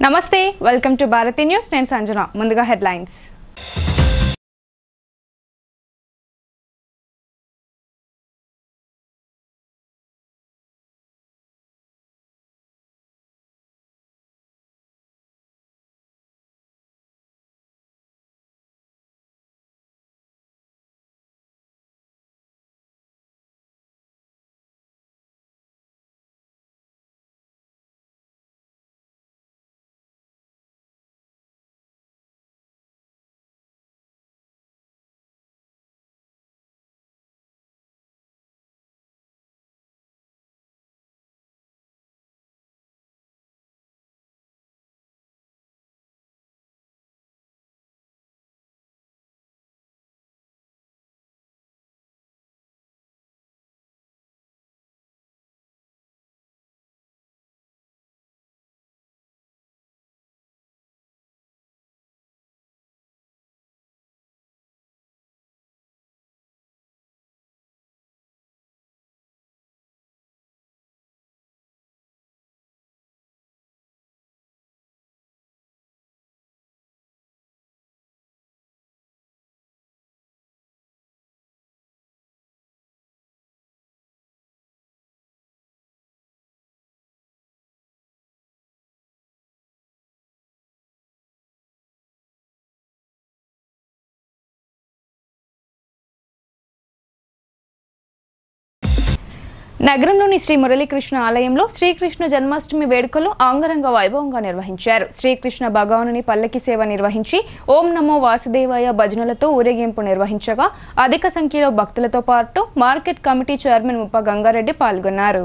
నమస్తే welcome to Bharati news నేను సంజన ముందుగా హెడ్లైన్స్ నగరంలోని శ్రీ మురళీకృష్ణ ఆలయంలో శ్రీకృష్ణ జన్మాష్టమి వేడుకలు అంగరంగ వైభవంగా నిర్వహించారు. శ్రీకృష్ణ భగవానుని పల్లకి సేవ నిర్వహించి ఓం నమో వాసుదేవాయ భజనలతో ఊరేగింపు నిర్వహించగా అధిక సంఖ్యలో భక్తులతో పాటు మార్కెట్ కమిటీ చైర్మన్ ముప్ప గంగారెడ్డి పాల్గొన్నారు.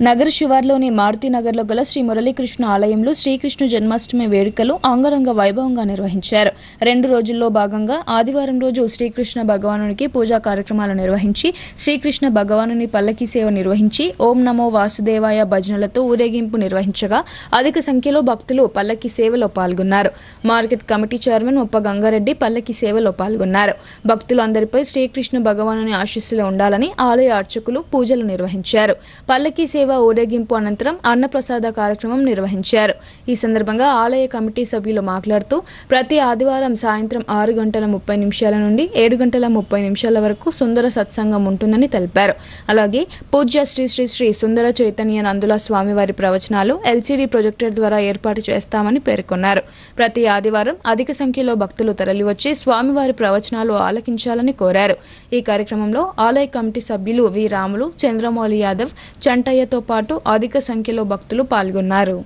నగర శివార్లోని మారుతినగర్లో గల శ్రీ మురళీకృష్ణ ఆలయంలో శ్రీకృష్ణ జన్మాష్టమి వేడుకలు అంగరంగ వైభవంగా నిర్వహించారు. 2 రోజుల్లో భాగంగా ఆదివారం రోజు శ్రీకృష్ణ భగవానునికి పూజా కార్యక్రమాలు నిర్వహించి శ్రీకృష్ణ భగవానుని పల్లకి సేవ నిర్వహించి ఓం నమో వాసుదేవాయ భజనలతో ఊరేగింపు నిర్వహించగా అధిక సంఖ్యలో భక్తులు పల్లకి సేవలో పాల్గొన్నారు. మార్కెట్ కమిటీ చైర్మన్ ముప్ప గంగారెడ్డి పల్లకి సేవలో పాల్గొన్నారు. భక్తులు అందరిపై శ్రీకృష్ణ భగవానుని ఆశీస్సులు ఉండాలని ఆలయ అర్చకులు పూజలు నిర్వహించారు. పల్లకి సేవ ఊరేగింపు అనంతరం అన్నప్రసాద కార్యక్రమం నిర్వహించారు. ఈ సందర్భంగా ఆలయ కమిటీ సభ్యులు మాట్లాడుతూ ప్రతి ఆదివారం సాయంత్రం 6:30 నుండి 7:30 వరకు సుందర సత్సంగం ఉంటుందని తెలిపారు. అలాగే పూజ్య శ్రీ శ్రీ శ్రీ సుందర చైతన్య నందుల స్వామివారి ప్రవచనాలు ఎల్సీడీ ప్రొజెక్టర్ ద్వారా ఏర్పాటు చేస్తామని పేర్కొన్నారు. ప్రతి ఆదివారం అధిక సంఖ్యలో భక్తులు తరలివచ్చి స్వామివారి ప్రవచనాలు ఆలకించాలని కోరారు. ఈ కార్యక్రమంలో ఆలయ కమిటీ సభ్యులు వి రాములు, చంద్రమౌళి యాదవ్, చంటయ్యతో పాటు అధిక సంఖ్యలో భక్తులు పాల్గొన్నారు.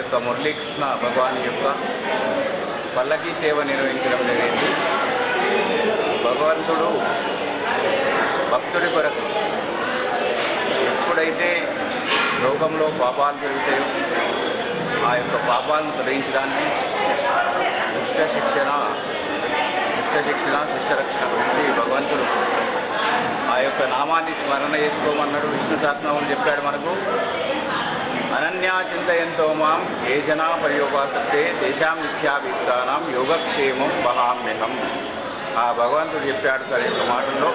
యొక్క మురళీకృష్ణ భగవాన్ యొక్క పల్లకీ సేవ నిర్వహించడం జరిగింది. భగవంతుడు భక్తుడి కొరకు ఎప్పుడైతే లోకంలో పాపాలు పెరుగుతాయో ఆ యొక్క పాపాలను తొలగించడానికి దుష్ట శిక్షణ శిష్టరక్షణ గురించి భగవంతుడు ఆ యొక్క నామాన్ని స్మరణ చేసుకోమన్నాడు. విష్ణు సహస్రనామం చెప్పాడు మనకు. అనన్యా చింతయంతో మాం ఏ జనా పర్యోపాసతే తేషాం నిత్యాభియుక్తానాం యోగక్షేమం వహామ్యహం. ఆ భగవంతుడు చెప్పాడు తన యొక్క మాటల్లో,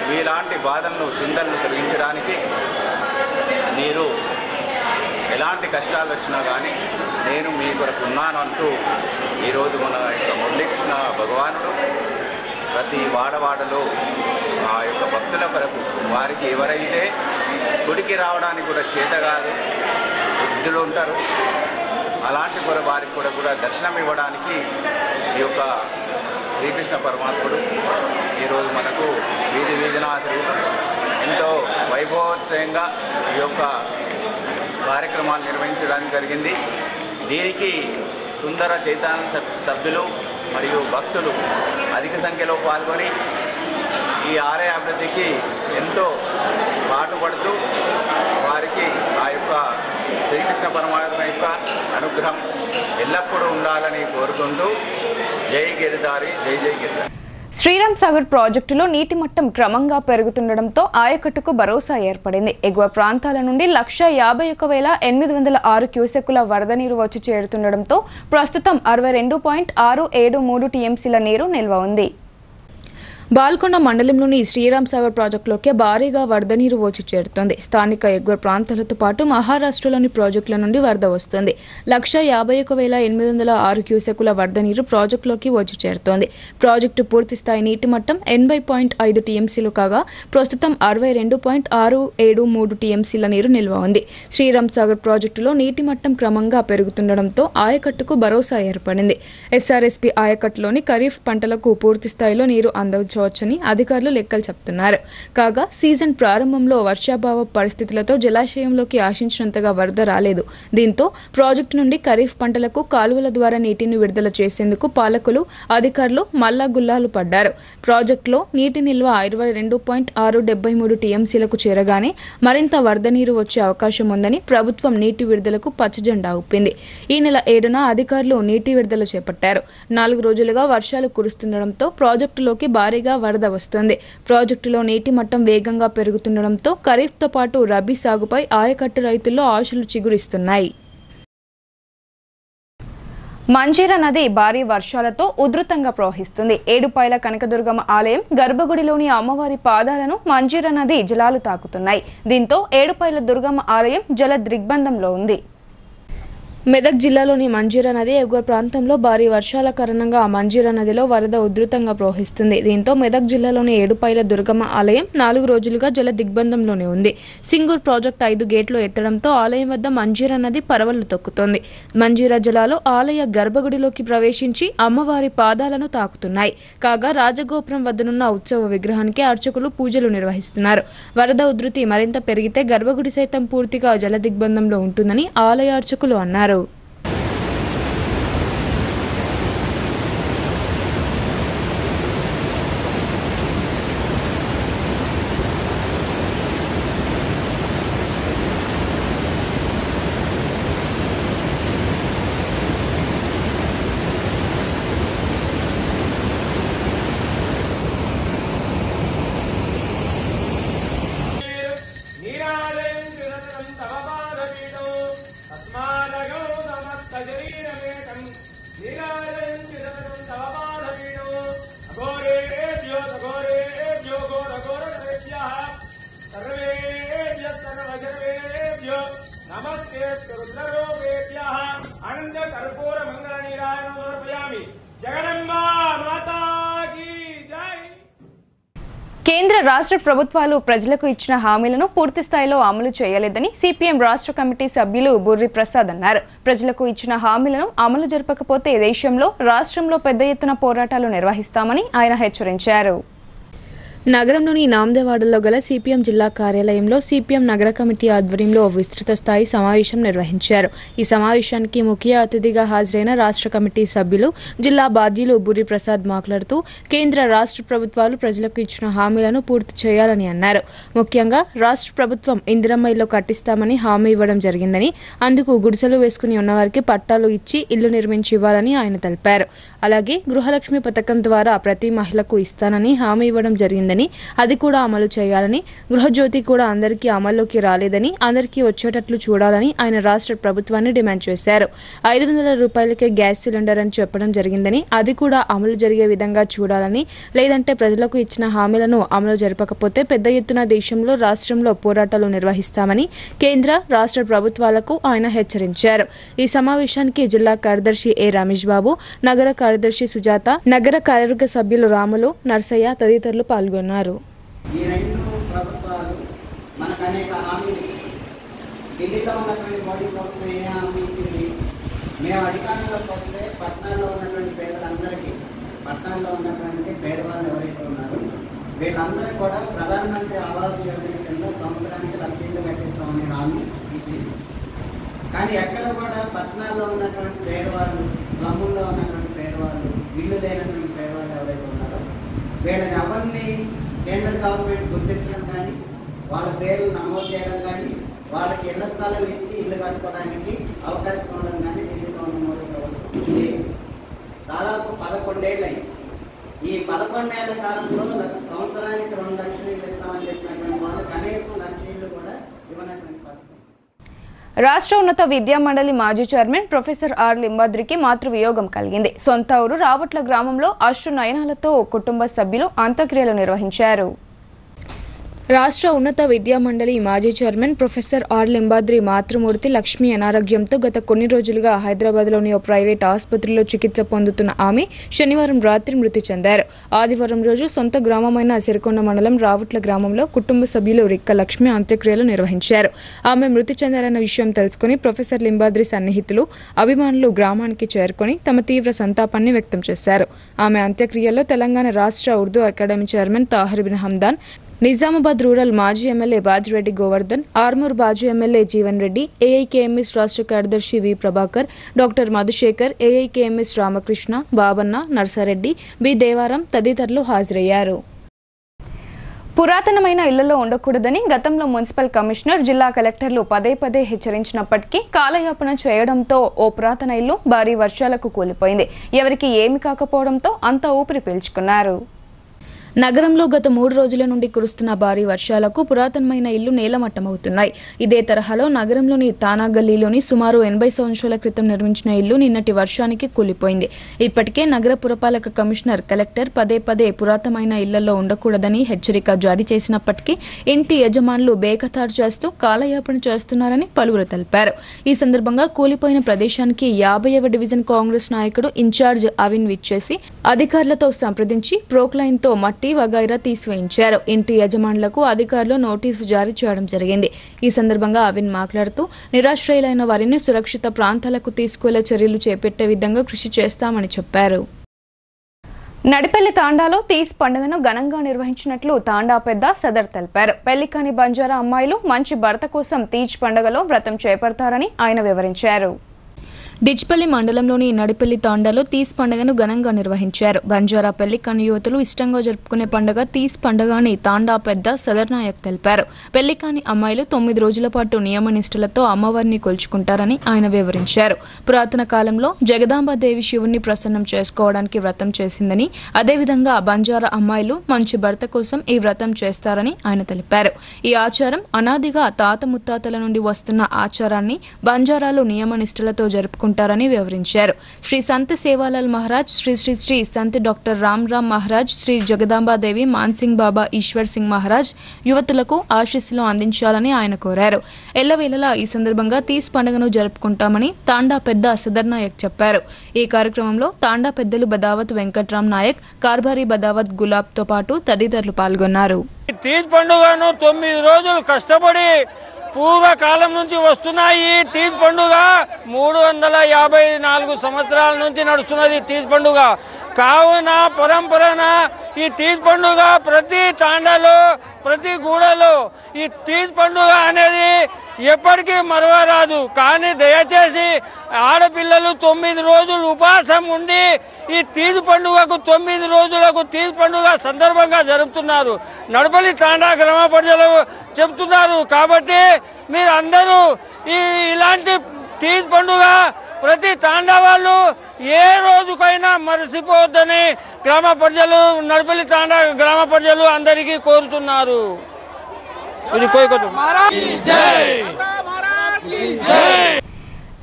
మీలాంటి బాధలను చింతలను తొలగించడానికి మీరు ఎలాంటి కష్టాలు వచ్చినా కానీ నేను మీ కొరకు ఉన్నాను అంటూ ఈరోజు మన యొక్క మురళీకృష్ణ భగవానుడు ప్రతి వాడవాడలో ఆ యొక్క భక్తుల కొరకు, వారికి ఎవరైతే గుడికి రావడానికి కూడా చేత కాదు, వృద్ధులు ఉంటారు, అలాంటి వారికి కూడా దర్శనం ఇవ్వడానికి ఈ యొక్క శ్రీకృష్ణ పరమాత్ముడు ఈరోజు మనకు వీధినా తిరుగుతూ ఎంతో వైభవోత్సవంగా ఈ యొక్క కార్యక్రమాలు నిర్వహించడానికి జరిగింది. దీనికి సుందర చైతన్య సభ్యులు మరియు భక్తులు అధిక సంఖ్యలో పాల్గొని ఈ ఆలయ అభివృద్ధికి ఎంతో పాటుపడుతూ వారికి ఆ యొక్క శ్రీకృష్ణ పరమాత్మ యొక్క అనుగ్రహం ఎల్లప్పుడూ ఉండాలని కోరుకుంటూ జై గిరిధారి, జై జై గిరిధారి. శ్రీరామ్ సాగర్ ప్రాజెక్టులో నీటి మట్టం క్రమంగా పెరుగుతుండటంతో ఆయకట్టుకు భరోసా ఏర్పడింది. ఎగువ ప్రాంతాల నుండి 151,806 క్యూసెక్కుల వరద నీరు వచ్చి చేరుతుండటంతో ప్రస్తుతం 62.673 టీఎంసీల నీరు నిల్వ ఉంది. బాల్కొండ మండలంలోని శ్రీరామ్ సాగర్ ప్రాజెక్టులోకి భారీగా వరద నీరు వచ్చి చేరుతోంది. స్థానిక ఎగువ ప్రాంతాలతో పాటు మహారాష్ట్రలోని ప్రాజెక్టుల నుండి వరద వస్తోంది. 151,806 క్యూసెక్కుల వరద నీరు ప్రాజెక్టులోకి వచ్చి చేరుతోంది. ప్రాజెక్టు పూర్తి స్థాయి నీటి మట్టం 80.5 టీఎంసీలు కాగా ప్రస్తుతం 62.673 టీఎంసీల నీరు నిల్వ ఉంది. శ్రీరామ్ సాగర్ ప్రాజెక్టులో నీటి మట్టం క్రమంగా పెరుగుతుండటంతో ఆయకట్టుకు భరోసా ఏర్పడింది. ఎస్ఆర్ఎస్పీ ఆయకట్టులోని ఖరీఫ్ పంటలకు పూర్తి స్థాయిలో నీరు అందవచ్చు వచ్చని అధికారులు లెక్కలు చెప్తున్నారు. కాగా సీజన్ ప్రారంభంలో వర్షాభావ పరిస్థితులతో జలాశయంలోకి ఆశించినంతగా వరద రాలేదు. దీంతో ప్రాజెక్టు నుండి ఖరీఫ్ పంటలకు కాలువల ద్వారా నీటిని విడుదల చేసేందుకు పాలకులు, అధికారులు మల్లాగుల్లాలు పడ్డారు. ప్రాజెక్టులో నీటి నిల్వ 22.673 టీఎంసీలకు చేరగానే మరింత వరద నీరు వచ్చే అవకాశం ఉందని ప్రభుత్వం నీటి విడుదలకు పచ్చజెండా ఊపింది. ఈ నెల 7న అధికారులు నీటి విడుదల చేపట్టారు. 4 రోజులుగా వర్షాలు కురుస్తుండటంతో ప్రాజెక్టులోకి భారీగా వరద వస్తోంది. ప్రాజెక్టులో నీటి మట్టం వేగంగా పెరుగుతుండటంతో ఖరీఫ్తో పాటు రబీ సాగుపై ఆయకట్టు రైతుల్లో ఆశలు చిగురిస్తున్నాయి. మంజీరా నది భారీ వర్షాలతో ఉధృతంగా ప్రవహిస్తుంది. ఏడుపాయల కనకదుర్గమ్మ ఆలయం గర్భగుడిలోని అమ్మవారి పాదాలను మంజీరా నది జలాలు తాకుతున్నాయి. దీంతో ఏడుపాయల దుర్గమ్మ ఆలయం జల దిగ్బంధంలో ఉంది. మెదక్ జిల్లాలోని మంజీరా నది ఎగువ ప్రాంతంలో భారీ వర్షాల కారణంగా మంజీరా నదిలో వరద ఉధృతంగా ప్రవహిస్తుంది. దీంతో మెదక్ జిల్లాలోని ఏడుపాయల దుర్గమ్మ ఆలయం 4 రోజులుగా జల దిగ్బంధంలోనే ఉంది. సింగూర్ ప్రాజెక్టు 5 గేట్లు ఎత్తడంతో ఆలయం వద్ద మంజీరా నది పరవళ్లు తొక్కుతోంది. మంజీరా జలాలు ఆలయ గర్భగుడిలోకి ప్రవేశించి అమ్మవారి పాదాలను తాకుతున్నాయి. కాగా రాజగోపురం వద్దనున్న ఉత్సవ విగ్రహానికి అర్చకులు పూజలు నిర్వహిస్తున్నారు. వరద ఉధృతి మరింత పెరిగితే గర్భగుడి సైతం పూర్తిగా జల దిగ్బంధంలో ఉంటుందని ఆలయ అర్చకులు అన్నారు. కేంద్ర రాష్ట్ర ప్రభుత్వాలు ప్రజలకు ఇచ్చిన హామీలను పూర్తి స్థాయిలో అమలు చేయలేదని సిపిఎం రాష్ట్ర కమిటీ సభ్యులు బుర్రి ప్రసాద్ అన్నారు. ప్రజలకు ఇచ్చిన హామీలను అమలు జరపకపోతే దేశంలో రాష్ట్రంలో పెద్ద ఎత్తున పోరాటాలు నిర్వహిస్తామని ఆయన హెచ్చరించారు. నగరంలోని నాందేవాడలో గల సిపిఎం జిల్లా కార్యాలయంలో సిపిఎం నగర కమిటీ ఆధ్వర్యంలో విస్తృత స్థాయి సమావేశం నిర్వహించారు. ఈ సమావేశానికి ముఖ్య అతిథిగా హాజరైన రాష్ట్ర కమిటీ సభ్యులు జిల్లా బాధ్యులు బుర్రి ప్రసాద్ మాట్లాడుతూ కేంద్ర రాష్ట్ర ప్రభుత్వాలు ప్రజలకు ఇచ్చిన హామీలను పూర్తి చేయాలని అన్నారు. ముఖ్యంగా రాష్ట్ర ప్రభుత్వం ఇందిరమ్మ ఇల్లు కట్టిస్తామని హామీ ఇవ్వడం జరిగిందని, అందుకు గుడిసెలు వేసుకుని ఉన్నవారికి పట్టాలు ఇచ్చి ఇల్లు నిర్మించి ఇవ్వాలని ఆయన తెలిపారు. అలాగే గృహలక్ష్మి పథకం ద్వారా ప్రతి మహిళకు ఇస్తానని హామీ ఇవ్వడం జరిగిందని, అది కూడా అమలు చేయాలని, గృహజ్యోతి కూడా అందరికీ అమల్లోకి రాలేదని అందరికీ వచ్చేటట్లు చూడాలని ఆయన రాష్ట్ర ప్రభుత్వాన్ని డిమాండ్ చేశారు. 500 రూపాయలకే గ్యాస్ సిలిండర్ అని చెప్పడం జరిగిందని, అది కూడా అమలు జరిగే విధంగా చూడాలని, లేదంటే ప్రజలకు ఇచ్చిన హామీలను అమలు జరపకపోతే పెద్ద ఎత్తున దేశంలో రాష్ట్రంలో పోరాటాలు నిర్వహిస్తామని కేంద్ర రాష్ట్ర ప్రభుత్వాలకు ఆయన హెచ్చరించారు. ఈ సమావేశానికి జిల్లా కార్యదర్శి ఏ రమేష్ బాబు, నగర కార్యదర్శి సుజాత, నగర కార్యవర్గ సభ్యులు రాములు, నర్సయ్య తదితరులు పాల్గొన్నారు. ఈ రెండు ప్రభుత్వాలు మనకు అనేక హామీలు ఢిల్లీలో ఉన్నటువంటి మోడీ ప్రభుత్వం ఏ హామీ ఇచ్చింది? మేము అధికారంలోకి వస్తే పట్టణాల్లో ఉన్నటువంటి పేదలందరికీ, పట్టణాల్లో ఉన్నటువంటి పేదవాళ్ళు ఎవరైతే ఉన్నారో వీళ్ళందరూ కూడా ప్రధానమంత్రి ఆవాస్ యోజన కింద సంవత్సరానికి 1,00,000 ఇళ్ళు కట్టిస్తామని హామీ ఇచ్చింది. కానీ ఎక్కడ కూడా పట్టణాల్లో ఉన్నటువంటి పేదవాళ్ళు, గ్రామంలో ఉన్నటువంటి పేదవాళ్ళు, ఇళ్ళు లేనటువంటి పేదవాళ్ళు ఎవరైతే ఉన్నారో వీళ్ళని ఎవరిని కేంద్ర గవర్నమెంట్ గుర్తించడం కానీ, వాళ్ళ పేర్లు నమోదు చేయడం కానీ, వాళ్ళకి ఇళ్ల స్థలం ఇచ్చి ఇల్లు కట్టుకోవడానికి అవకాశం ఉండడం కానీ ఢిల్లీలో ఉన్న మోడీ ప్రభుత్వం దాదాపు 11 ఏళ్ళు అయింది. ఈ 11 ఏళ్ల కాలంలో సంవత్సరానికి 2 లక్షలు ఇల్లు ఇస్తామని చెప్పినటువంటి వాళ్ళు కనీసం 1,00,000 ఇళ్ళు కూడా ఇవ్వనటువంటి పథకం. రాష్ట్ర ఉన్నత విద్యా మండలి మాజీ చైర్మన్ ప్రొఫెసర్ ఆర్ లింబాద్రికి మాతృవియోగం కలిగింది. సొంత ఊరు రావట్ల గ్రామంలో అశ్రు నయనాలతో కుటుంబ సభ్యులు అంత్యక్రియలు నిర్వహించారు. రాష్ట్ర ఉన్నత విద్యా మండలి మాజీ చైర్మన్ ప్రొఫెసర్ ఆర్ లింబాద్రి మాతృమూర్తి లక్ష్మి అనారోగ్యంతో గత కొన్ని రోజులుగా హైదరాబాద్లోని ఓ ప్రైవేట్ ఆసుపత్రిలో చికిత్స పొందుతున్న ఆమె శనివారం రాత్రి మృతి చెందారు. ఆదివారం రోజు సొంత గ్రామమైన సిరికొండ మండలం రావట్ల గ్రామంలో కుటుంబ సభ్యులు రిక్క లక్ష్మి అంత్యక్రియలు నిర్వహించారు. ఆమె మృతి చెందారన్న విషయం తెలుసుకుని ప్రొఫెసర్ లింబాద్రి సన్నిహితులు, అభిమానులు గ్రామానికి చేరుకొని తమ తీవ్ర సంతాపాన్ని వ్యక్తం చేశారు. ఆమె అంత్యక్రియల్లో తెలంగాణ రాష్ట్ర Urdu academy chairman Tahir bin Hamdan, Nizamabad rural మాజీ ఎమ్మెల్యే బాజిరెడ్డి గోవర్ధన్, ఆర్మూర్ మాజీ ఎమ్మెల్యే జీవన్ రెడ్డి, ఏఐకేఎంఎస్ రాష్ట్ర కార్యదర్శి V Prabhakar, doctor Madhusekhar, AIKMS Ramakrishna, Babanna, Narsareddy, B దేవారం తదితరులు హాజరయ్యారు. పురాతనమైన ఇళ్లలో ఉండకూడదని గతంలో మున్సిపల్ కమిషనర్, జిల్లా కలెక్టర్లు పదే హెచ్చరించినప్పటికీ కాలయాపన చేయడంతో ఓ పురాతన ఇల్లు భారీ వర్షాలకు కూలిపోయింది. ఎవరికి ఏమి కాకపోవడంతో అంతా ఊపిరి పీల్చుకున్నారు. నగరంలో గత 3 రోజుల నుండి కురుస్తున్న భారీ వర్షాలకు పురాతనమైన ఇల్లు నేలమట్టమవుతున్నాయి. ఇదే తరహాలో నగరంలోని తానా గల్లీలోని సుమారు 80 సంవత్సరాల క్రితం నిర్మించిన ఇల్లు నిన్నటి వర్షానికి కూలిపోయింది. ఇప్పటికే నగర పురపాలక కమిషనర్, కలెక్టర్ పదే పురాతనమైన ఇళ్లలో ఉండకూడదని హెచ్చరిక జారీ చేసినప్పటికీ ఇంటి యజమానులు బేఖతారు చేస్తూ కాలయాపన చేస్తున్నారని పలువురు తెలిపారు. ఈ సందర్భంగా కూలిపోయిన ప్రదేశానికి 50వ డివిజన్ కాంగ్రెస్ నాయకుడు ఇన్ఛార్జ్ అవిన్ విచ్చేసి అధికారులతో సంప్రదించి ప్రోక్లైన్తో మట్టి వగైరా తీసివేయించారు. ఇంటి యజమానులకు అధికారులు నోటీసు జారీ చేయడం జరిగింది. ఈ సందర్భంగా అవిన్ మాట్లాడుతూ నిరాశ్రయులైన వారిని సురక్షిత ప్రాంతాలకు తీసుకువెళ్లే చర్యలు చేపట్టే విధంగా కృషి చేస్తామని చెప్పారు. నడిపెల్లి తాండాలో తీస్ పండుగను ఘనంగా నిర్వహించినట్లు తాండా పెద్ద సదర్ తెలిపారు. పెళ్లికాని బంజారా అమ్మాయిలు మంచి భర్త కోసం తీజ్ పండుగలో వ్రతం చేపడతారని ఆయన వివరించారు. డిచ్పల్లి మండలంలోని నడిపెల్లి తాండాలో తీస్ పండుగను ఘనంగా నిర్వహించారు. బంజారా పెళ్లి కాని యువతులు ఇష్టంగా జరుపుకునే పండుగ తీస్ పండుగ అని తాండా పెద్ద సదర్ నాయక్ తెలిపారు. పెళ్లి కాని అమ్మాయిలు 9 రోజుల పాటు నియమనిష్టలతో అమ్మవారిని కొలుచుకుంటారని ఆయన వివరించారు. పురాతన కాలంలో జగదాంబాదేవి శివుణ్ణి ప్రసన్నం చేసుకోవడానికి వ్రతం చేసిందని, అదేవిధంగా బంజారా అమ్మాయిలు మంచి భర్త కోసం ఈ వ్రతం చేస్తారని ఆయన తెలిపారు. ఈ ఆచారం అనాదిగా తాత ముత్తాతల నుండి వస్తున్న ఆచారాన్ని బంజారాలు నియమనిష్టలతో జరుపుకుంటారు ఉంటారని వివరించారు. శ్రీ సంత్ సేవాలాల్ మహారాజ్, శ్రీ సంత్ డాక్టర్ రామ్ మహారాజ్, శ్రీ జగదాంబాదేవి, మాన్సింగ్ బాబా, ఈశ్వర్ సింగ్ మహారాజ్ యువతులకు ఆశీస్సులు అందించాలని ఆయన కోరారు. ఎల్లవేళలా ఈ సందర్భంగా తీస్ పండుగను జరుపుకుంటామని తాండా పెద్ద సదర్ నాయక్ చెప్పారు. ఈ కార్యక్రమంలో తాండా పెద్దలు బదావత్ వెంకట్రామ్ నాయక్, కార్బారీ బదావత్ గులాబ్తో పాటు తదితరులు పాల్గొన్నారు. తీజ్ పండుగను 9 రోజులు కష్టపడి పూర్వకాలం నుంచి వస్తున్నాయి. తీజ్ పండుగ 354 సంవత్సరాల నుంచి నడుస్తున్నది. తీజ్ పండుగ కావున పరంపరన ఈ తీజ్ పండుగ ప్రతి తాండాలో ప్రతి గూడలో ఈ తీజ్ పండుగ అనేది ఎప్పటికీ మరవరాదు. కానీ దయచేసి ఆడపిల్లలు 9 రోజులు ఉపవాసం ఉండి ఈ తీజ్ పండుగకు 9 రోజులకు తీజ్ పండుగ సందర్భంగా జరుపుతున్నారు. నడపల్లి తాండా గ్రామ ప్రజలు చెప్తున్నారు. కాబట్టి మీరు అందరూ ఇలాంటి తీజ్ పండుగ ప్రతి తాండా వాళ్ళు ఏ రోజుకైనా మరచిపోవద్దని గ్రామ ప్రజలు నడపల్లి తాండా గ్రామ ప్రజలు అందరికీ కోరుతున్నారు.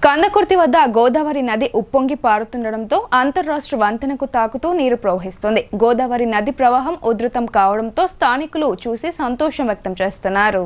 కందకుర్తి వద్ద గోదావరి నది ఉప్పొంగి పారుతుండటంతో అంతర్రాష్ట్ర వంతెనకు తాకుతూ నీరు ప్రవహిస్తుంది. గోదావరి నది ప్రవాహం ఉధృతం కావడంతో స్థానికులు చూసి సంతోషం వ్యక్తం చేస్తున్నారు.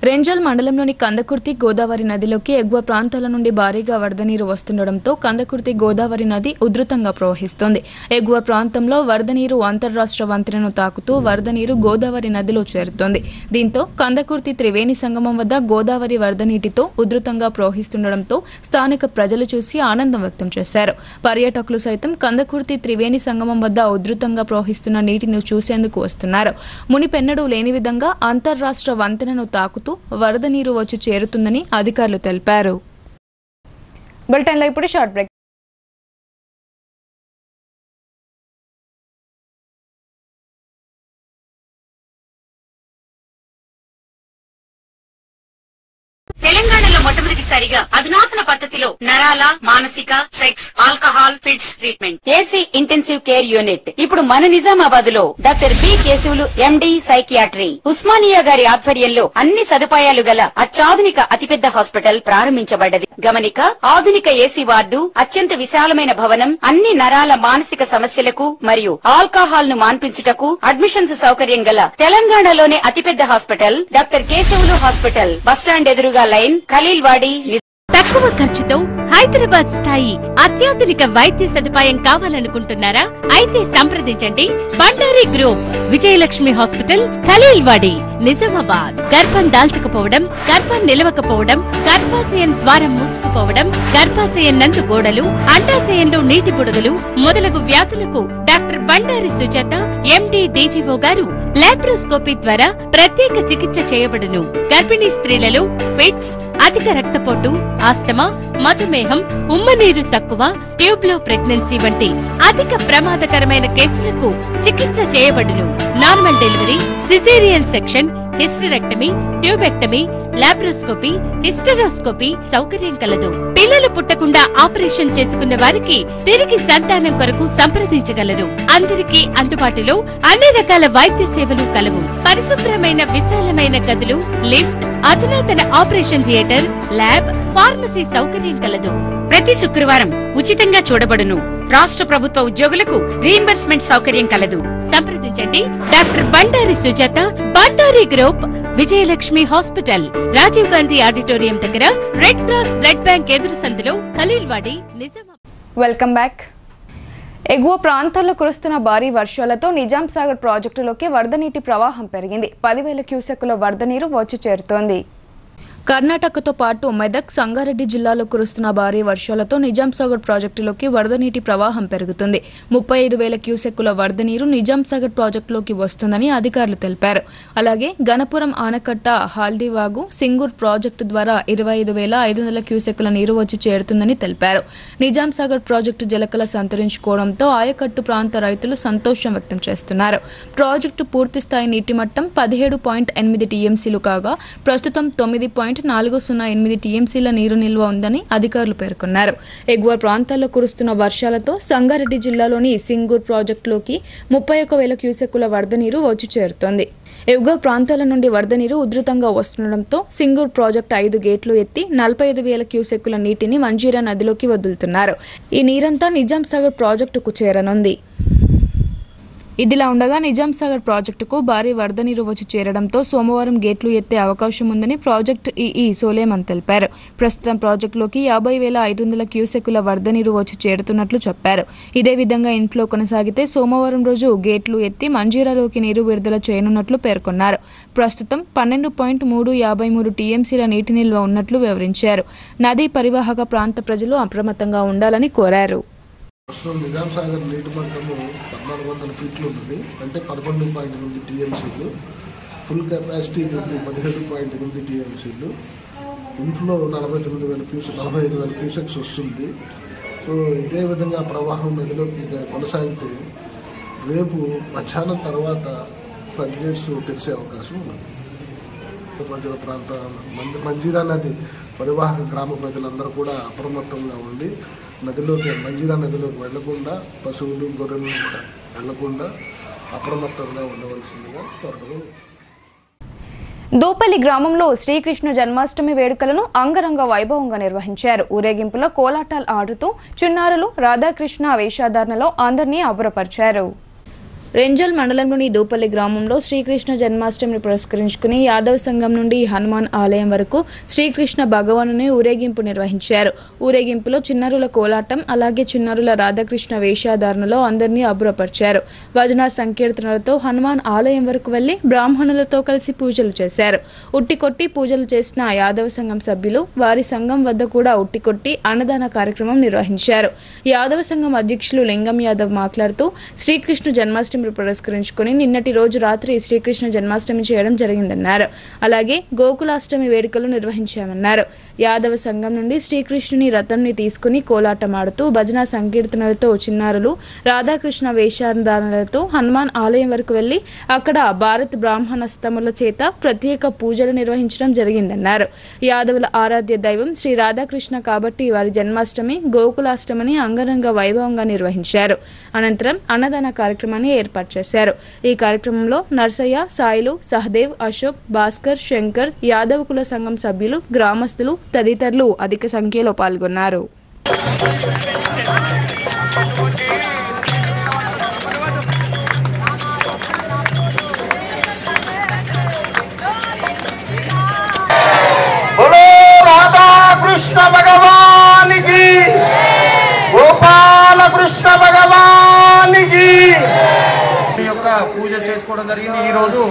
రెంజల్ మండలంలోని కందకుర్తి గోదావరి నదిలోకి ఎగువ ప్రాంతాల నుండి భారీగా వరద నీరు వస్తుండటంతో కందకుర్తి గోదావరి నది ఉధృతంగా ప్రవహిస్తోంది. ఎగువ ప్రాంతంలో వరద నీరు అంతర్రాష్ట్ర వంతెనను తాకుతూ వరద నీరు గోదావరి నదిలో చేరుతోంది. దీంతో కందకుర్తి త్రివేణి సంగమం వద్ద గోదావరి వరద నీటితో ఉధృతంగా ప్రవహిస్తుండటంతో స్థానిక ప్రజలు చూసి ఆనందం వ్యక్తం చేశారు. పర్యాటకులు సైతం కందకుర్తి త్రివేణి సంగమం వద్ద ఉధృతంగా ప్రవహిస్తున్న నీటిని చూసేందుకు వస్తున్నారు. మునిపెన్నడూ లేని విధంగా అంతర్రాష్ట్ర వంతెనను తాకుతూ వరద నీరు వచ్చి చేరుతుందని అధికారులు తెలిపారు. బులెటిన్లో ఇప్పుడు షార్ట్ బ్రేక్. తెలంగాణలో మొట్టమొదటిసారిగా అధునాతన పద్ధతిలో నరాల మానసిక sex alcohol fits treatment AC intensive care unit ఇప్పుడు మన నిజామాబాద్ లో doctor B Keshavulu MD psychiatry Osmania గారి ఆధ్వర్యంలో అన్ని సదుపాయాలు గల అత్యాధునిక అతిపెద్ద హాస్పిటల్ ప్రారంభించబడ్డది. గమనిక, ఆధునిక ఏసీ వార్డు, అత్యంత విశాలమైన భవనం, అన్ని నరాల మానసిక సమస్యలకు మరియు ఆల్కహాల్ ను మాన్పించుటకు అడ్మిషన్స్ సౌకర్యం గల తెలంగాణలోనే అతిపెద్ద hospital doctor Keshavulu hospital. Bus stand ఎదురుగా లైన్, ఖలీల్వాడి. తక్కువ ఖర్చుతో హైదరాబాద్ స్థాయి అత్యాధునిక వైద్య సదుపాయం కావాలనుకుంటున్నారా? అయితే సంప్రదించండి బండారి గ్రూప్, విజయలక్ష్మి హాస్పిటల్, ఖలీల్వాడి, నిజామాబాద్. గర్భం దాల్చకపోవడం, గర్భం నిలవకపోవడం, గర్భాశయం ద్వారం మూసుకుపోవడం, గర్భాశయం నందు గోడలు, అండాశయంలో నీటి బుడగలు మొదలగు వ్యాధులకు డాక్టర్ బండారి సుజాత ఎండి డీజీఓ గారు లాప్రోస్కోపీ ద్వారా ప్రత్యేక చికిత్స చేయబడును. గర్భిణీ స్త్రీలలో ఫిట్స్, అధిక రక్తపోటు, ఆస్తమా, మధుమేహం, ఉమ్మనీరు తక్కువ, ట్యూబ్లో ప్రెగ్నెన్సీ వంటి అధిక ప్రమాదకరమైన కేసులకు చికిత్స చేయబడును. Normal delivery, caesarean section, hysterectomy, tubectomy, laparoscopy, hysteroscopy సౌకర్యం కలదు. పిల్లలు పుట్టకుండా ఆపరేషన్ చేసుకున్న వారికి తిరిగి సంతానం కొరకు సంప్రదించగలరు. అందరికీ అందుబాటులో అన్ని రకాల వైద్య సేవలు కలవు. పరిశుభ్రమైన విశాలమైన గదులు, లిఫ్ట్, అధునాతన ఆపరేషన్ థియేటర్, ల్యాబ్, ఫార్మసీ సౌకర్యం కలదు. ప్రతి శుక్రవారం ఉచితంగా చూడబడును. రాష్ట్ర ప్రభుత్వ ఉద్యోగులకు రీయింబర్స్మెంట్ సౌకర్యం కలదు. సంప్రదించండి doctor Bandari Sujatha, Bandari group, Vijayalakshmi hospital, Rajiv Gandhi auditorium దగ్గర, రెడ్ క్రాస్ బ్లడ్ బ్యాంక్ ఎదురు సందులో, ఖలీల్వాడి, నిజామాబాద్. Welcome back. ఎగువ ప్రాంతాల్లో కురుస్తున్న భారీ వర్షాలతో నిజాం సాగర్ ప్రాజెక్టులోకి వరద నీటి ప్రవాహం పెరిగింది. 10,000 క్యూసెక్కుల వరద నీరు వచ్చి చేరుతోంది. కర్ణాటకతో పాటు మెదక్, సంగారెడ్డి జిల్లాలో కురుస్తున్న భారీ వర్షాలతో నిజాం సాగర్ ప్రాజెక్టులోకి వరద నీటి ప్రవాహం పెరుగుతుంది. 35,000 క్యూసెక్కుల వరద నీరు నిజాం సాగర్ ప్రాజెక్టులోకి వస్తుందని అధికారులు తెలిపారు. అలాగే గణపురం ఆనకట్ట, హాల్దీవాగు, సింగూర్ ప్రాజెక్టు ద్వారా 25,500 క్యూసెక్కుల నీరు వచ్చి చేరుతుందని తెలిపారు. నిజాం సాగర్ ప్రాజెక్టు జలకల సంతరించుకోవడంతో ఆయకట్టు ప్రాంత రైతులు సంతోషం వ్యక్తం చేస్తున్నారు. ప్రాజెక్టు పూర్తిస్థాయి నీటి మట్టం 17.8 టీఎంసీలు కాగా ప్రస్తుతం 9.408 టీఎంసీల నీరు నిల్వ ఉందని అధికారులు పేర్కొన్నారు. ఎగువ ప్రాంతాల్లో కురుస్తున్న వర్షాలతో సంగారెడ్డి జిల్లాలోని సింగూర్ ప్రాజెక్టులోకి 31,000 క్యూసెక్కుల వరద నీరు వచ్చి చేరుతోంది. ఎగువ ప్రాంతాల నుండి వరద నీరు ఉధృతంగా వస్తుండటంతో సింగూర్ ప్రాజెక్టు 5 గేట్లు ఎత్తి 45,000 క్యూసెక్కుల నీటిని మంజీరా నదిలోకి వదులుతున్నారు. ఈ నీరంతా నిజాం సాగర్ ప్రాజెక్టుకు చేరనుంది. ఇదిలా ఉండగా నిజాం సాగర్ ప్రాజెక్టుకు భారీ వరద నీరు వచ్చి చేరడంతో సోమవారం గేట్లు ఎత్తే అవకాశం ఉందని ప్రాజెక్టు ఈఈ సోలేమన్ తెలిపారు. ప్రస్తుతం ప్రాజెక్టులోకి 50,500 క్యూసెక్కుల వరద నీరు వచ్చి చేరుతున్నట్లు చెప్పారు. ఇదే విధంగా ఇన్ఫ్లో కొనసాగితే సోమవారం రోజు గేట్లు ఎత్తి మంజీరాలోకి నీరు విడుదల చేయనున్నట్లు పేర్కొన్నారు. ప్రస్తుతం 12.353 టీఎంసీల నీటి నిల్వ ఉన్నట్లు వివరించారు. నదీ పరివాహక ప్రాంత ప్రజలు అప్రమత్తంగా ఉండాలని కోరారు. ప్రస్తుతం నిజాం సాగర్ నీటి మట్టము 1400 ఫీట్లు ఉన్నది, అంటే 11.8 టీఎంసీలు. ఫుల్ కెపాసిటీ 17.8 టీఎంసీలు. ఇన్ఫ్లో 45,000 క్యూసెక్స్ వస్తుంది. సో ఇదే విధంగా ప్రవాహం నదిలోకి కొనసాగితే రేపు మధ్యాహ్నం తర్వాత ఫ్లడ్ గేట్స్ తెరిచే అవకాశం ఉన్నది. మధ్యలో ప్రాంత మంజీరా నది పరివాహక గ్రామ ప్రజలందరూ కూడా అప్రమత్తంగా ఉండి మంజీరా నదిలోకి వెళ్లకుండా, పశువులు గొర్రెలను కూడా వెళ్లకుండా అప్రమత్తంగా ఉండవలసిందిగా కోరడం. దూపల్లి గ్రామంలో శ్రీకృష్ణ జన్మాష్టమి వేడుకలను అంగరంగ వైభవంగా నిర్వహించారు. ఊరేగింపులో కోలాటాలు ఆడుతూ చిన్నారులు రాధాకృష్ణ వేషధారణలో అందరినీ అబ్బురపరిచారు. రెంజల్ మండలంలోని దూపల్లి గ్రామంలో శ్రీకృష్ణ జన్మాష్టమిని పురస్కరించుకుని యాదవ్ సంఘం నుండి హనుమాన్ ఆలయం వరకు శ్రీకృష్ణ భగవానుని ఊరేగింపు నిర్వహించారు. ఊరేగింపులో చిన్నారుల కోలాటం, అలాగే చిన్నారుల రాధాకృష్ణ వేషధారణలో అందరినీ అబ్బురపరిచారు. భజన సంకీర్తనలతో హనుమాన్ ఆలయం వరకు వెళ్లి బ్రాహ్మణులతో కలిసి పూజలు చేశారు. ఉట్టికొట్టి పూజలు చేసిన యాదవ సంఘం సభ్యులు వారి సంఘం వద్ద కూడా ఉట్టికొట్టి అన్నదాన కార్యక్రమం నిర్వహించారు. యాదవ సంఘం అధ్యక్షులు లింగం యాదవ్ మాట్లాడుతూ శ్రీకృష్ణ జన్మాష్టమి పురస్కరించుకుని నిన్నటి రోజు రాత్రి శ్రీకృష్ణ జన్మాష్టమి చేయడం జరిగిందన్నారు. అలాగే గోకులాష్టమి వేడుకలు నిర్వహించామన్నారు. యాదవ సంఘం నుండి శ్రీకృష్ణుని రథంని తీసుకుని కోలాటమాడుతూ భజన సంకీర్తనలతో చిన్నారులు రాధాకృష్ణ వేషధారణలతో హనుమాన్ ఆలయం వరకు వెళ్లి అక్కడ భారత్ బ్రాహ్మణస్తముల చేత ప్రత్యేక పూజలు నిర్వహించడం జరిగిందన్నారు. యాదవుల ఆరాధ్య దైవం శ్రీ రాధాకృష్ణ కాబట్టి వారి జన్మాష్టమి గోకులాష్టమిని అంగరంగ వైభవంగా నిర్వహించారు. అనంతరం అన్నదాన కార్యక్రమాన్ని ఏర్పాటు చేశారు. ఈ కార్యక్రమంలో నర్సయ్య, సాయిలు, సహదేవ్, అశోక్, భాస్కర్, శంకర్, యాదవ కుల సంఘం సభ్యులు, గ్రామస్తులు తదితరులు అధిక సంఖ్యలో పాల్గొన్నారు. కృష్ణ భగవానికి, గోపాల కృష్ణ భగవానికి యొక్క పూజ చేసుకోవడం జరిగింది. ఈరోజు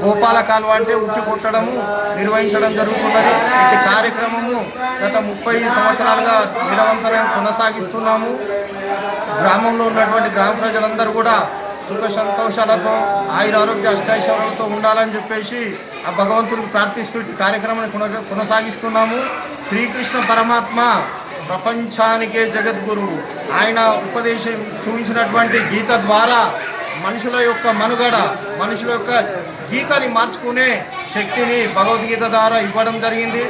గోపాల కాలువ అంటే ఉట్టి కొట్టడము నిర్వహించడం జరుగుతున్నది. ఈ కార్యక్రమము గత 30 సంవత్సరాలుగా నిరంతరం కొనసాగిస్తున్నాము. గ్రామంలో ఉన్నటువంటి గ్రామ ప్రజలందరూ కూడా సుఖ సంతోషాలతో ఆయురారోగ్య అష్టైశ్వర్యాలతో ఉండాలని చెప్పేసి ఆ భగవంతుడికి ప్రార్థిస్తూ ఈ కార్యక్రమాన్ని కొనసాగిస్తున్నాము. శ్రీకృష్ణ పరమాత్మ ప్రపంచానికే జగద్గురువు. ఆయన ఉపదేశం చూపించినటువంటి గీత ద్వారా మనుషుల యొక్క మనుగడ, మనుషుల యొక్క గీతని మార్చుకునే శక్తిని భగవద్గీత ద్వారా ఇవ్వడం జరిగింది.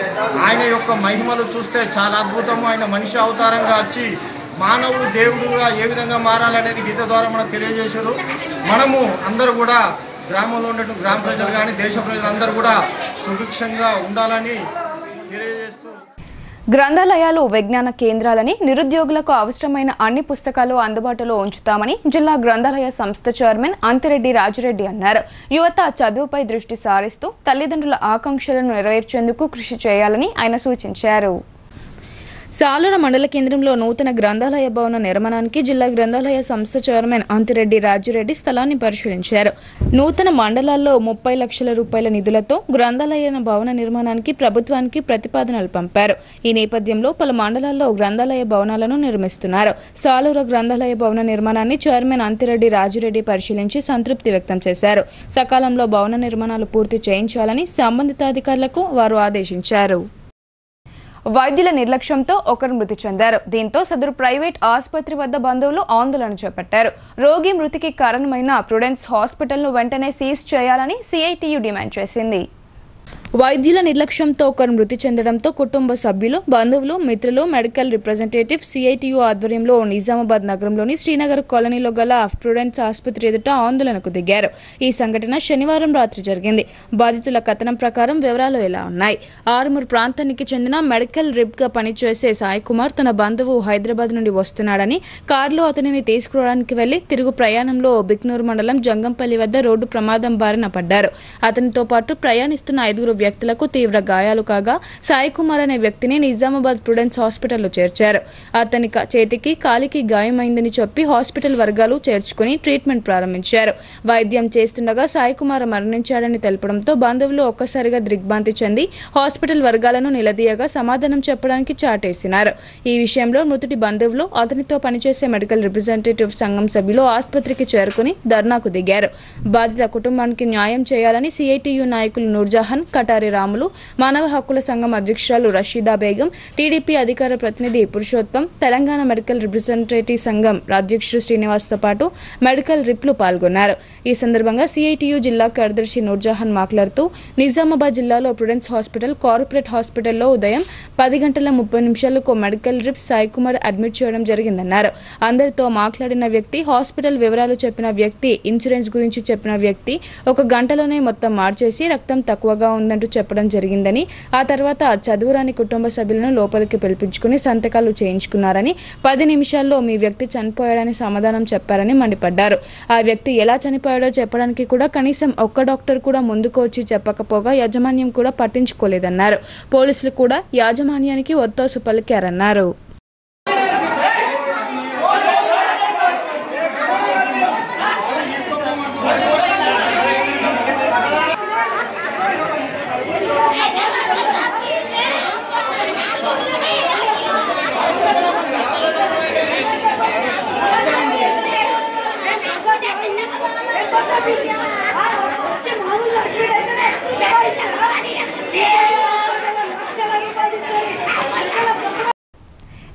ఆయన యొక్క మహిమలు చూస్తే చాలా అద్భుతము. ఆయన మనిషి అవతారంగా వచ్చి మానవుడు దేవుడుగా ఏ విధంగా మారాలనేది గీత ద్వారా మనకు తెలియజేశారు. మనము అందరూ కూడా గ్రామంలో ఉన్నటువంటి గ్రామ ప్రజలు కానీ దేశ ప్రజలందరూ కూడా సుభిక్షంగా ఉండాలని తెలియజేస్తూ, గ్రంథాలయాలు విజ్ఞాన కేంద్రాలని, నిరుద్యోగులకు అవసరమైన అన్ని పుస్తకాలు అందుబాటులో ఉంచుతామని జిల్లా గ్రంథాలయ సంస్థ చైర్మన్ అంతిరెడ్డి రాజురెడ్డి అన్నారు. యువత చదువుపై దృష్టి సారిస్తూ తల్లిదండ్రుల ఆకాంక్షలను నెరవేర్చేందుకు కృషి చేయాలని ఆయన సూచించారు. సాలూరు మండల కేంద్రంలో నూతన గ్రంథాలయ భవన నిర్మాణానికి జిల్లా గ్రంథాలయ సంస్థ చైర్మన్ అంతిరెడ్డి రాజురెడ్డి స్థలాన్ని పరిశీలించారు. నూతన మండలాల్లో 30 లక్షల రూపాయల నిధులతో గ్రంథాలయ భవన నిర్మాణానికి ప్రభుత్వానికి ప్రతిపాదనలు పంపారు. ఈ నేపథ్యంలో పలు మండలాల్లో గ్రంథాలయ భవనాలను నిర్మిస్తున్నారు. సాలూరు గ్రంథాలయ భవన నిర్మాణాన్ని చైర్మన్ అంతిరెడ్డి రాజురెడ్డి పరిశీలించి సంతృప్తి వ్యక్తం చేశారు. సకాలంలో భవన నిర్మాణాలు పూర్తి చేయించాలని సంబంధిత అధికారులకు వారు ఆదేశించారు. వైద్యుల నిర్లక్ష్యంతో ఒకరు మృతి చెందారు. దీంతో సదరు ప్రైవేట్ ఆసుపత్రి వద్ద బంధువులు ఆందోళన చేపట్టారు. రోగి మృతికి కారణమైన ప్రుడెన్స్ హాస్పిటల్ను వెంటనే సీజ్ చేయాలని సిఐటియు డిమాండ్ చేసింది. వైద్యుల నిర్లక్ష్యంతో ఒకరు మృతి చెందడంతో కుటుంబ సభ్యులు, బంధువులు, మిత్రులు, మెడికల్ రిప్రజెంటేటివ్ సిఐటియు ఆధ్వర్యంలో నిజామాబాద్ నగరంలోని శ్రీనగర్ కాలనీలో గల ప్రుడెన్స్ ఆసుపత్రి ఎదుట ఆందోళనకు దిగారు. ఈ సంఘటన శనివారం రాత్రి జరిగింది. బాధితుల కథనం ప్రకారం వివరాలు ఇలా ఉన్నాయి. ఆర్మూర్ ప్రాంతానికి చెందిన మెడికల్ రిప్ గా పనిచేసే సాయి కుమార్ తన బంధువు హైదరాబాద్ నుండి వస్తున్నాడని కారులో అతనిని తీసుకురావడానికి వెళ్లి తిరుగు ప్రయాణంలో బిక్నూరు మండలం జంగంపల్లి వద్ద రోడ్డు ప్రమాదం బారిన పడ్డారు. అతనితో పాటు ప్రయాణిస్తున్న 5 వ్యక్తులకు తీవ్ర గాయాలు కాగా సాయి కుమార్ అనే వ్యక్తిని నిజామాబాద్ ప్రుడెన్స్ హాస్పిటల్లో చేర్చారు. అతని చేతికి కాలికి గాయమైందని చెప్పి హాస్పిటల్ వర్గాలు చేర్చుకుని ట్రీట్మెంట్ ప్రారంభించారు. వైద్యం చేస్తుండగా సాయి కుమార్ మరణించాడని తెలపడంతో బంధువులు ఒక్కసారిగా దిగ్భ్రాంతి చెంది హాస్పిటల్ వర్గాలను నిలదీయగా సమాధానం చెప్పడానికి చాటేసినారు. ఈ విషయంలో మృతుడి బంధువులు అతనితో పనిచేసే మెడికల్ రిప్రజెంటేటివ్ సంఘం సభ్యులు ఆసుపత్రికి చేరుకుని ధర్నాకు దిగారు. బాధిత కుటుంబానికి న్యాయం చేయాలని సిఐటియు నాయకులు నూర్జహాన్, కటారి రాములు, మానవ హక్కుల సంఘం అధ్యక్షురాలు రషీదా బేగం, టీడీపీ అధికార ప్రతినిధి పురుషోత్తం, తెలంగాణ మెడికల్ రిప్రజెంటేటివ్ సంఘం అధ్యక్షుడు శ్రీనివాస్తో పాటు మెడికల్ రిప్లు పాల్గొన్నారు. ఈ సందర్భంగా సిఐటియు జిల్లా కార్యదర్శి నూర్జహాన్ మాట్లాడుతూ నిజామాబాద్ జిల్లాలో ప్రుడెన్స్ హాస్పిటల్, కార్పొరేట్ హాస్పిటల్లో ఉదయం 10:30 మెడికల్ రిప్ సాయి కుమార్ అడ్మిట్ చేయడం జరిగిందన్నారు. అందరితో మాట్లాడిన వ్యక్తి, హాస్పిటల్ వివరాలు చెప్పిన వ్యక్తి, ఇన్సూరెన్స్ గురించి చెప్పిన వ్యక్తి 1 గంటలోనే మొత్తం మార్చేసి రక్తం తక్కువగా ఉందంటూ చెప్పడం జరిగిందని, ఆ తర్వాత చదువురాని కుటుంబ సభ్యులను లోపలికి పిలిపించుకుని సంతకాలు చేయించుకున్నారని, 10 నిమిషాల్లో మీ వ్యక్తి చనిపోయాడని సమాధానం చెప్పారని మండిపడ్డారు. ఆ వ్యక్తి ఎలా చనిపోయాడో చెప్పడానికి కూడా కనీసం ఒక్క డాక్టర్ కూడా ముందుకు వచ్చి చెప్పకపోగా యాజమాన్యం కూడా పట్టించుకోలేదన్నారు. పోలీసులు కూడా యాజమాన్యానికి ఒత్తాసు పలికారన్నారు.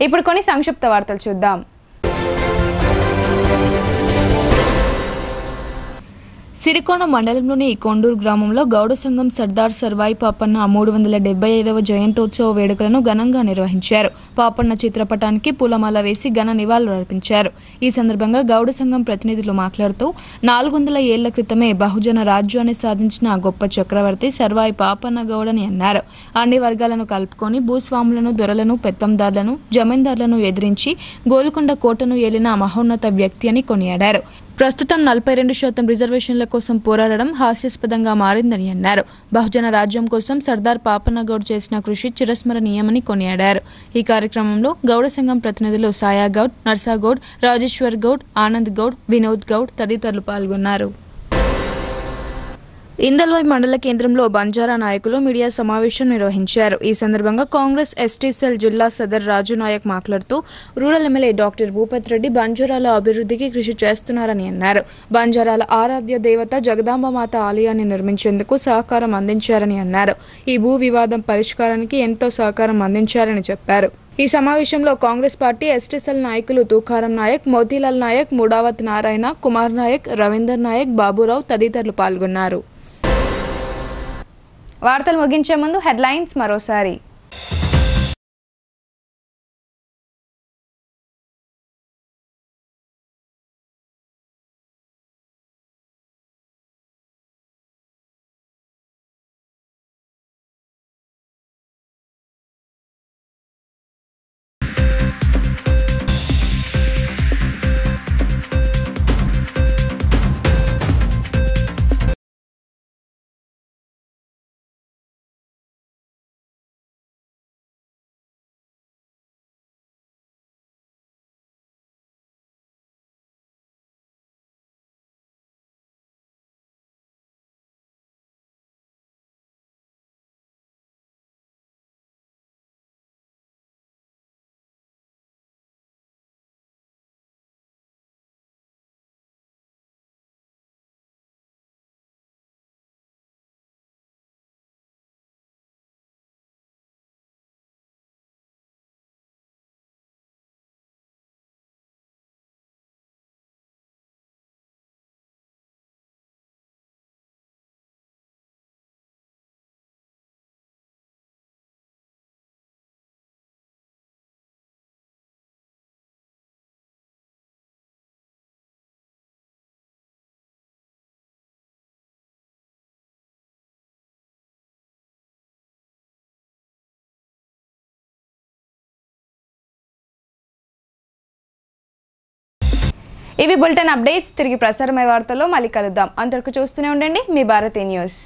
ఇప్పుడు కొన్ని సంక్షిప్త వార్తలు చూద్దాం. సిరికోన మండలంలోని కొండూరు గ్రామంలో గౌడ సంఘం సర్దార్ సర్వాయి పాపన్న 375వ జయంతోత్సవ వేడుకలను ఘనంగా నిర్వహించారు. పాపన్న చిత్రపటానికి పూలమాల వేసి ఘన నివాళులర్పించారు. ఈ సందర్భంగా గౌడ సంఘం ప్రతినిధులు మాట్లాడుతూ 400 ఏళ్ల క్రితమే బహుజన రాజ్యాన్ని సాధించిన గొప్ప చక్రవర్తి సర్వాయి పాపన్న గౌడని అన్నారు. అన్ని వర్గాలను కలుపుకొని భూస్వాములను, దొరలను, పెత్తందారులను, జమీందారులను ఎదిరించి గోల్కొండ కోటను ఏలిన మహోన్నత వ్యక్తి అని కొనియాడారు. ప్రస్తుతం 42% రిజర్వేషన్ల కోసం పోరాడడం హాస్యాస్పదంగా మారిందని అన్నారు. బహుజన రాజ్యం కోసం సర్దార్ పాపన్న గౌడ్ చేసిన కృషి చిరస్మరణీయమని కొనియాడారు. ఈ కార్యక్రమంలో గౌడ సంఘం ప్రతినిధులు సాయా గౌడ్, నర్సాగౌడ్, రాజేశ్వర్ గౌడ్, ఆనంద్ గౌడ్, వినోద్ గౌడ్ తదితరులు పాల్గొన్నారు. ఇందల్వాయి మండల కేంద్రంలో బంజారా నాయకులు మీడియా సమావేశం నిర్వహించారు. ఈ సందర్భంగా కాంగ్రెస్ ఎస్టీ సెల్ జిల్లా సదర్ రాజు నాయక్ మాట్లాడుతూ rural MLA doctor Bhupat Reddy బంజారాల అభివృద్ధికి కృషి చేస్తున్నారని అన్నారు. బంజారాల ఆరాధ్య దేవత జగదాంబమాత ఆలయాన్ని నిర్మించేందుకు సహకారం అందించారని అన్నారు. ఈ భూ వివాదం పరిష్కారానికి ఎంతో సహకారం అందించారని చెప్పారు. ఈ సమావేశంలో కాంగ్రెస్ పార్టీ ఎస్టీ సెల్ నాయకులు తూకారం నాయక్, మోతీలాల్ నాయక్, ముడావత్ నారాయణ, కుమార్ నాయక్, రవీందర్ నాయక్, బాబురావు తదితరులు పాల్గొన్నారు. వార్తలు ముగించే ముందు హెడ్లైన్స్ మరోసారి. ఇవి బులెటిన్ అప్డేట్స్. తిరిగి ప్రసారమయ్యే వార్తల్లో మళ్ళీ కలుద్దాం. అంతవరకు చూస్తూనే ఉండండి మీ భారతీ న్యూస్.